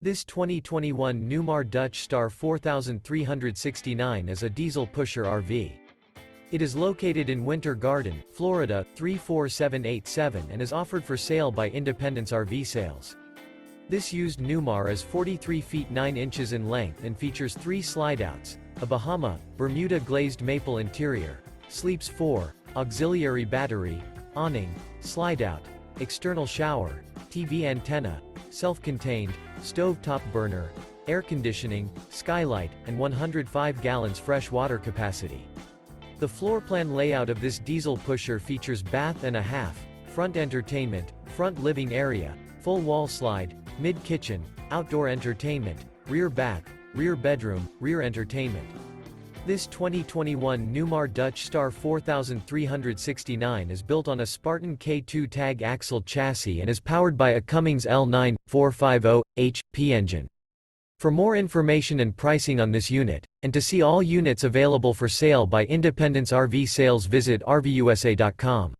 This 2021 Newmar Dutch Star 4369 is a diesel pusher RV. It is located in Winter Garden, Florida, 34787 and is offered for sale by Independence RV Sales. This used Newmar is 43 feet 9 inches in length and features 3 slideouts, a Bahama, Bermuda Glazed Maple interior, sleeps 4, auxiliary battery, awning, slideout, external shower, TV antenna, self-contained, stovetop burner, air conditioning, skylight, and 105 gallons fresh water capacity. The floor plan layout of this diesel pusher features bath and a half, front entertainment, front living area, full wall slide, mid-kitchen, outdoor entertainment, rear bath, rear bedroom, rear entertainment. This 2021 Newmar Dutch Star 4369 is built on a Spartan K2 Tag Axle chassis and is powered by a Cummings L9 450 HP engine. For more information and pricing on this unit, and to see all units available for sale by Independence RV Sales, visit RVUSA.com.